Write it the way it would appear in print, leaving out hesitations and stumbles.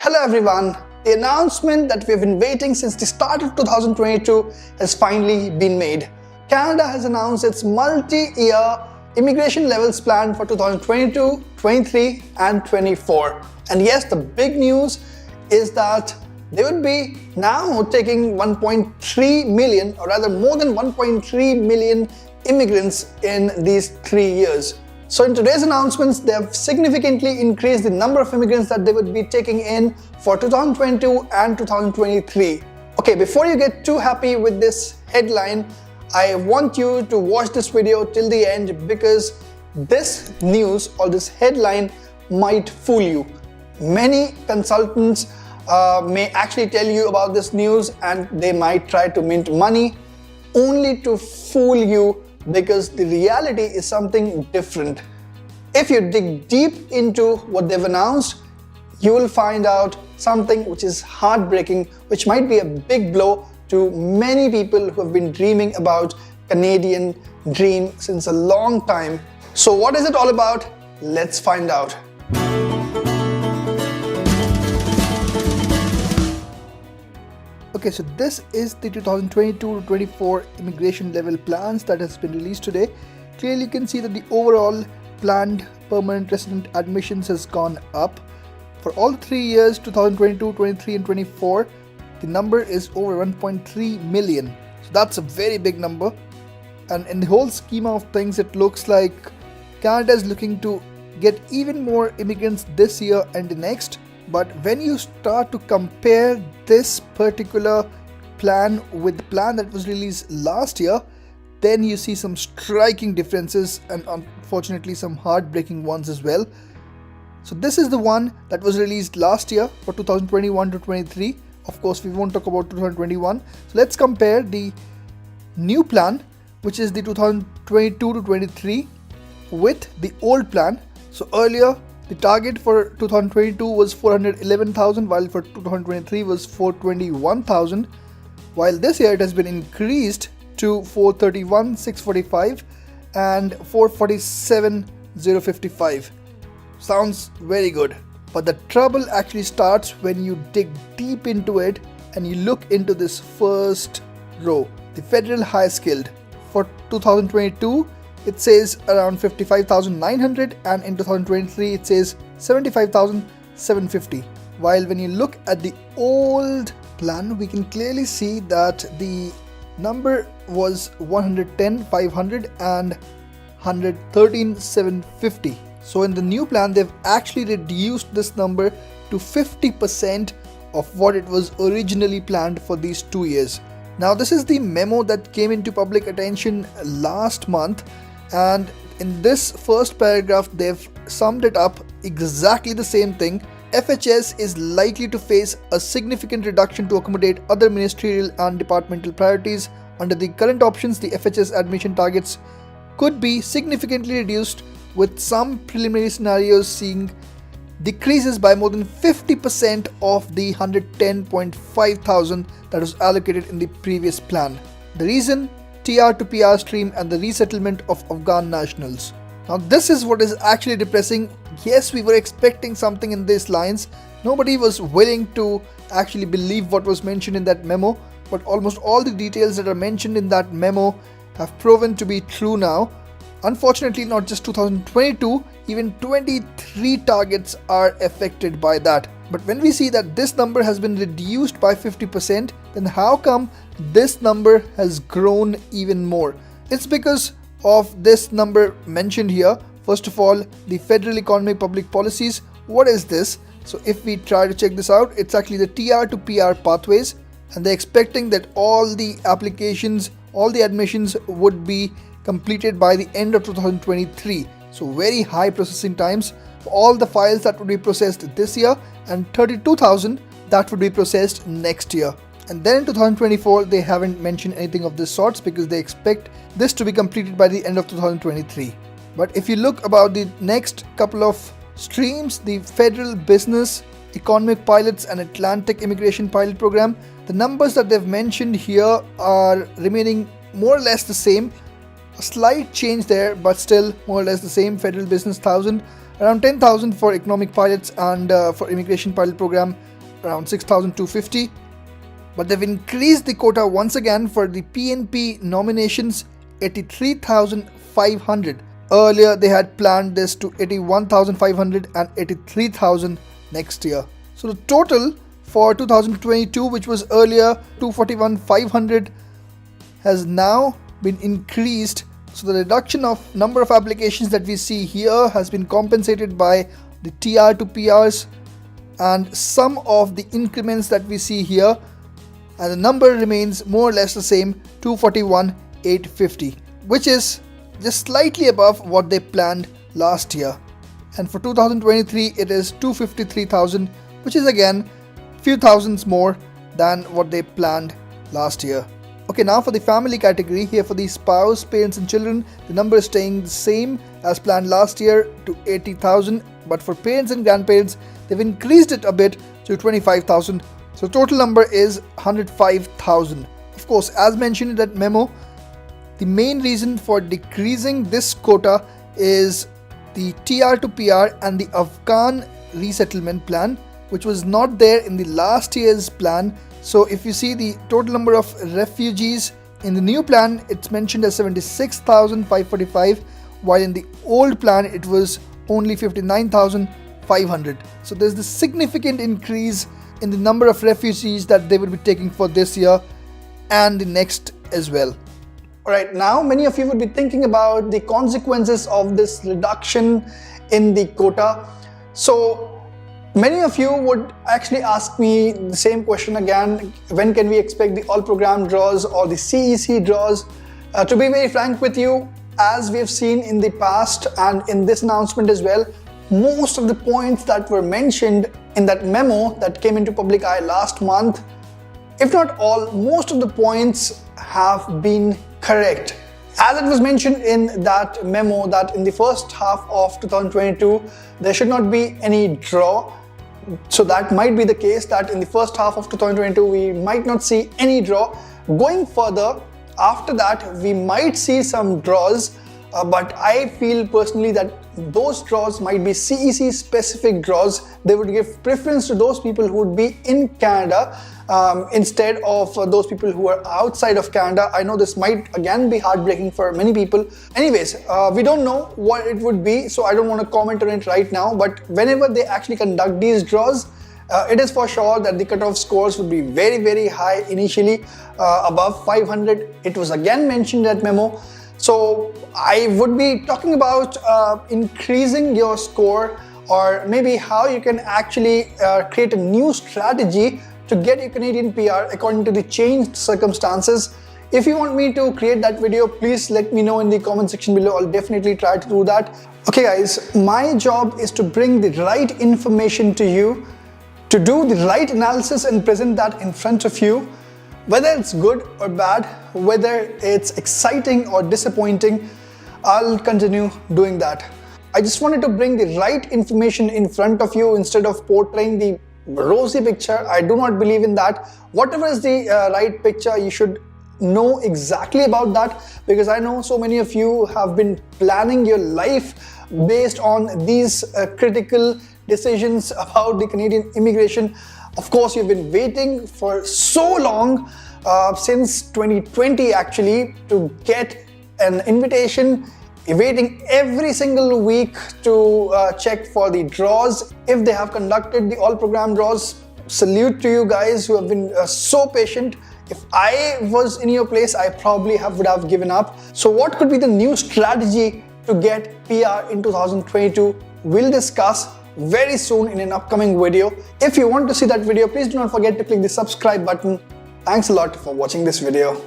Hello everyone, the announcement that we've been waiting since the start of 2022 has finally been made. Canada has announced its multi-year immigration levels plan for 2022, 23 and 24. And yes, the big news is that they would be now taking 1.3 million, or rather more than 1.3 million immigrants in these 3 years. So in today's announcements, they have significantly increased the number of immigrants that they would be taking in for 2022 and 2023. Okay, before you get too happy with this headline, I want you to watch this video till the end because this news or this headline might fool you. Many consultants may actually tell you about this news and they might try to mint money only to fool you, because the reality is something different. If you dig deep into what they've announced, you will find out something which is heartbreaking, which might be a big blow to many people who have been dreaming about Canadian dream since a long time. So what is it all about? Let's find out. Okay, so this is the 2022-24 immigration level plans that has been released today. Clearly you can see that the overall planned permanent resident admissions has gone up. For all 3 years, 2022, 23 and 24, the number is over 1.3 million. So that's a very big number. And in the whole schema of things, it looks like Canada is looking to get even more immigrants this year and the next. But when you start to compare this particular plan with the plan that was released last year, then you see some striking differences and unfortunately some heartbreaking ones as well. So this is the one that was released last year for 2021 to 23. Of course, we won't talk about 2021. So let's compare the new plan, which is the 2022 to 23, with the old plan. So earlier, the target for 2022 was 411,000, while for 2023 was 421,000, while this year it has been increased to 431,645 and 447,055. Sounds very good, but the trouble actually starts when you dig deep into it and you look into this first row, the federal high skilled. For 2022, it says around 55,900, and in 2023 it says 75,750. While when you look at the old plan, we can clearly see that the number was 110,500 and 113,750. So in the new plan, they've actually reduced this number to 50% of what it was originally planned for these 2 years. Now this is the memo that came into public attention last month, and in this first paragraph they've summed it up exactly the same thing. FHS is likely to face a significant reduction to accommodate other ministerial and departmental priorities. Under the current options, the FHS admission targets could be significantly reduced, with some preliminary scenarios seeing decreases by more than 50% of the 110.5 thousand that was allocated in the previous plan. The reason? TR to PR stream and the resettlement of Afghan nationals. Now this is what is actually depressing. Yes, we were expecting something in these lines. Nobody was willing to actually believe what was mentioned in that memo, but almost all the details that are mentioned in that memo have proven to be true now. Unfortunately, not just 2022, even 23 targets are affected by that. But when we see that this number has been reduced by 50%, then how come this number has grown even more? It's because of this number mentioned here. First of all, the federal economic public policies. What is this? So if we try to check this out, it's actually the TR to PR pathways, and they're expecting that all the applications, all the admissions would be completed by the end of 2023. So very high processing times for all the files that would be processed this year, and 32,000 that would be processed next year. And then in 2024, they haven't mentioned anything of this sorts because they expect this to be completed by the end of 2023. But if you look about the next couple of streams, the federal business, economic pilots and Atlantic immigration pilot program, the numbers that they've mentioned here are remaining more or less the same. A slight change there, but still more or less the same. Federal business 1,000, around 10,000 for economic pilots, and for immigration pilot program around 6,250. But they've increased the quota once again for the PNP nominations, 83,500. Earlier they had planned this to 81,500 and 83,000 next year. So the total for 2022, which was earlier 241,500, has now been increased. So the reduction of number of applications that we see here has been compensated by the TR to PRs and some of the increments that we see here, and the number remains more or less the same, 241,850, which is just slightly above what they planned last year. And for 2023 it is 253,000, which is again few thousands more than what they planned last year. Okay, now for the family category, here for the spouse, parents and children, the number is staying the same as planned last year to 80,000, but for parents and grandparents they've increased it a bit to 25,000. So total number is 105,000. Of course, as mentioned in that memo, the main reason for decreasing this quota is the TR to PR and the Afghan resettlement plan, which was not there in the last year's plan. So if you see the total number of refugees in the new plan, it's mentioned as 76,545, while in the old plan it was only 59,500. So there's this significant increase in the number of refugees that they will be taking for this year and the next as well. Alright, now many of you would be thinking about the consequences of this reduction in the quota. So many of you would actually ask me the same question again: when can we expect the all program draws or the CEC draws? To be very frank with you, as we have seen in the past and in this announcement as well, most of the points that were mentioned in that memo that came into public eye last month, if not all, most of the points have been correct. As it was mentioned in that memo that in the first half of 2022 there should not be any draw. So that might be the case that in the first half of 2022 we might not see any draw. Going further, after that we might see some draws, but I feel personally that those draws might be CEC specific draws. They would give preference to those people who would be in Canada instead of those people who are outside of Canada. I know this might again be heartbreaking for many people. Anyways, we don't know what it would be, so I don't want to comment on it right now, but whenever they actually conduct these draws, it is for sure that the cutoff scores would be very, very high initially, above 500. It was again mentioned in that memo. So I would be talking about increasing your score, or maybe how you can actually create a new strategy to get your Canadian PR according to the changed circumstances. If you want me to create that video, please let me know in the comment section below. I'll definitely try to do that. Okay guys, my job is to bring the right information to you, to do the right analysis and present that in front of you. Whether it's good or bad, whether it's exciting or disappointing, I'll continue doing that. I just wanted to bring the right information in front of you instead of portraying the rosy picture. I do not believe in that. Whatever is the right picture, you should know exactly about that, because I know so many of you have been planning your life based on these critical decisions about the Canadian immigration. Of course, you've been waiting for so long, since 2020 actually, to get an invitation. You're waiting every single week to check for the draws. If they have conducted the all program draws, salute to you guys who have been so patient. If I was in your place, I probably would have given up. So what could be the new strategy to get PR in 2022? We'll discuss very soon in an upcoming video. If you want to see that video, please do not forget to click the subscribe button. Thanks a lot for watching this video.